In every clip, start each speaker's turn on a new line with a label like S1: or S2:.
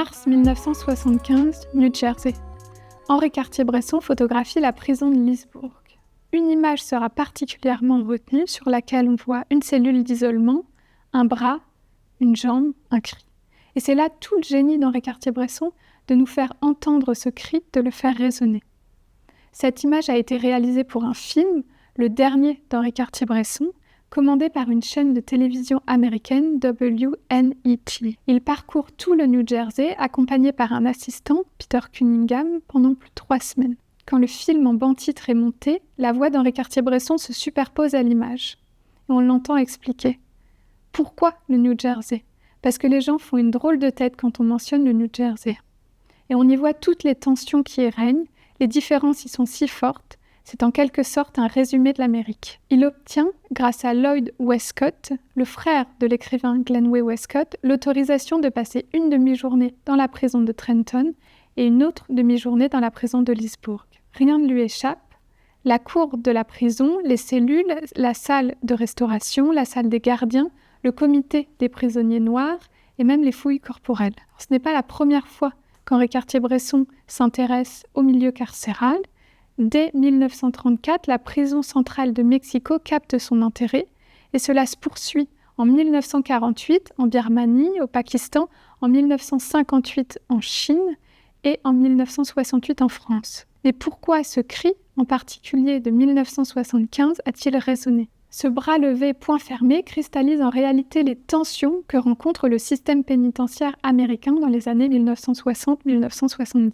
S1: Mars 1975, New Jersey. Henri Cartier-Bresson photographie la prison de Leesburg. Une image sera particulièrement retenue sur laquelle on voit une cellule d'isolement, un bras, une jambe, un cri. Et c'est là tout le génie d'Henri Cartier-Bresson de nous faire entendre ce cri, de le faire résonner. Cette image a été réalisée pour un film, le dernier d'Henri Cartier-Bresson, commandé par une chaîne de télévision américaine WNET. Il parcourt tout le New Jersey, accompagné par un assistant, Peter Cunningham, pendant plus de 3 semaines. Quand le film en banc-titre est monté, la voix d'Henri Cartier-Bresson se superpose à l'image. Et on l'entend expliquer. Pourquoi le New Jersey ? Parce que les gens font une drôle de tête quand on mentionne le New Jersey. Et on y voit toutes les tensions qui y règnent, les différences y sont si fortes, c'est en quelque sorte un résumé de l'Amérique. Il obtient, grâce à Lloyd Westcott, le frère de l'écrivain Glenway Westcott, l'autorisation de passer une demi-journée dans la prison de Trenton et une autre demi-journée dans la prison de Leesburg. Rien ne lui échappe. La cour de la prison, les cellules, la salle de restauration, la salle des gardiens, le comité des prisonniers noirs et même les fouilles corporelles. Ce n'est pas la première fois qu'Henri Cartier-Bresson s'intéresse au milieu carcéral. Dès 1934, la prison centrale de Mexico capte son intérêt et cela se poursuit en 1948 en Birmanie, au Pakistan, en 1958 en Chine et en 1968 en France. Mais pourquoi ce cri, en particulier de 1975, a-t-il résonné ? Ce bras levé, poing fermé, cristallise en réalité les tensions que rencontre le système pénitentiaire américain dans les années 1960-1970.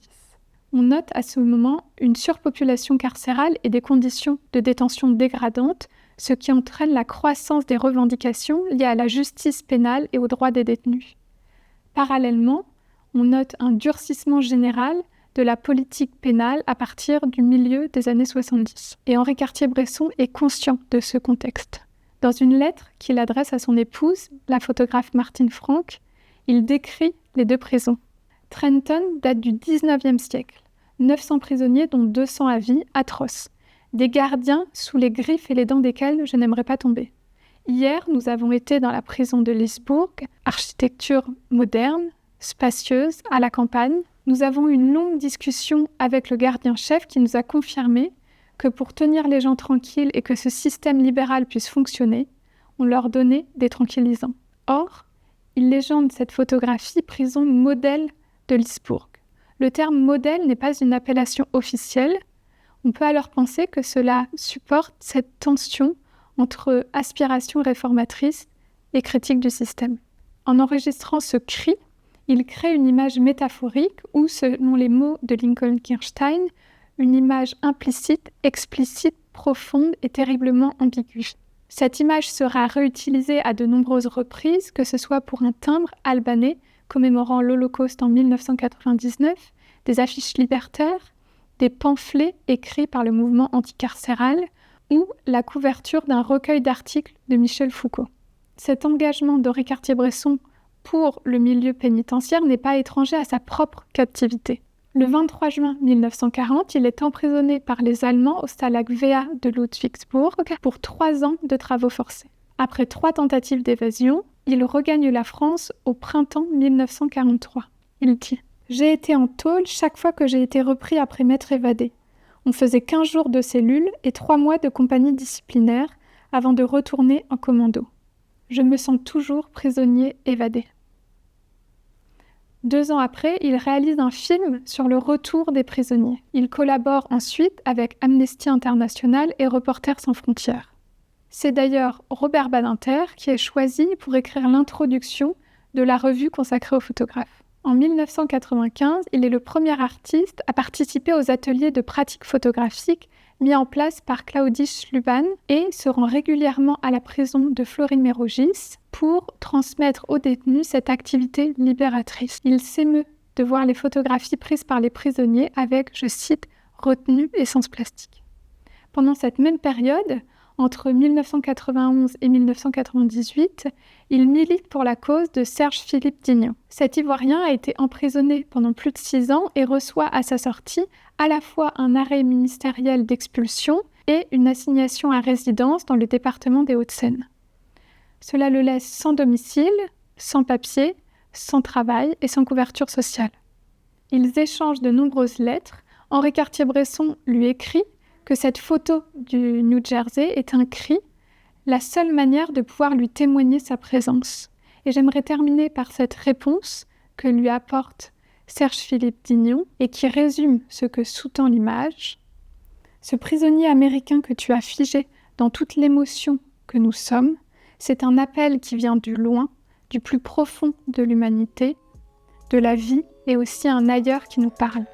S1: On note à ce moment une surpopulation carcérale et des conditions de détention dégradantes, ce qui entraîne la croissance des revendications liées à la justice pénale et aux droits des détenus. Parallèlement, on note un durcissement général de la politique pénale à partir du milieu des années 70. Et Henri Cartier-Bresson est conscient de ce contexte. Dans une lettre qu'il adresse à son épouse, la photographe Martine Franck, il décrit les 2 prisons. Trenton date du 19e siècle. 900 prisonniers dont 200 à vie, atroces. Des gardiens sous les griffes et les dents desquels je n'aimerais pas tomber. Hier, nous avons été dans la prison de Leesburg, architecture moderne, spacieuse, à la campagne. Nous avons eu une longue discussion avec le gardien-chef qui nous a confirmé que pour tenir les gens tranquilles et que ce système libéral puisse fonctionner, on leur donnait des tranquillisants. Or, il légende cette photographie prison modèle de Leesburg. Le terme modèle n'est pas une appellation officielle. On peut alors penser que cela supporte cette tension entre aspiration réformatrice et critique du système. En enregistrant ce cri, il crée une image métaphorique ou, selon les mots de Lincoln Kirstein, une image implicite, explicite, profonde et terriblement ambiguë. Cette image sera réutilisée à de nombreuses reprises, que ce soit pour un timbre albanais commémorant l'Holocauste en 1999, des affiches libertaires, des pamphlets écrits par le mouvement anticarcéral ou la couverture d'un recueil d'articles de Michel Foucault. Cet engagement d'Henri Cartier-Bresson pour le milieu pénitentiaire n'est pas étranger à sa propre captivité. Le 23 juin 1940, il est emprisonné par les Allemands au Stalag VA de Ludwigsburg pour 3 ans de travaux forcés. Après 3 tentatives d'évasion, il regagne la France au printemps 1943. Il dit « J'ai été en tôle chaque fois que j'ai été repris après m'être évadé. On faisait 15 jours de cellule et 3 mois de compagnie disciplinaire avant de retourner en commando. Je me sens toujours prisonnier évadé. » 2 ans après, il réalise un film sur le retour des prisonniers. Il collabore ensuite avec Amnesty International et Reporters sans frontières. C'est d'ailleurs Robert Badinter qui est choisi pour écrire l'introduction de la revue consacrée aux photographes. En 1995, il est le premier artiste à participer aux ateliers de pratique photographique mis en place par Claudie Schluban et se rend régulièrement à la prison de Fleury-Mérogis pour transmettre aux détenus cette activité libératrice. Il s'émeut de voir les photographies prises par les prisonniers avec, je cite, « retenue et sens plastique ». Pendant cette même période, entre 1991 et 1998, il milite pour la cause de Serge-Philippe Dignon. Cet Ivoirien a été emprisonné pendant plus de 6 ans et reçoit à sa sortie à la fois un arrêt ministériel d'expulsion et une assignation à résidence dans le département des Hauts-de-Seine. Cela le laisse sans domicile, sans papier, sans travail et sans couverture sociale. Ils échangent de nombreuses lettres. Henri Cartier-Bresson lui écrit que cette photo du New Jersey est un cri, la seule manière de pouvoir lui témoigner sa présence. Et j'aimerais terminer par cette réponse que lui apporte Serge-Philippe Dignon et qui résume ce que sous-tend l'image. Ce prisonnier américain que tu as figé dans toute l'émotion que nous sommes, c'est un appel qui vient du loin, du plus profond de l'humanité, de la vie et aussi un ailleurs qui nous parle.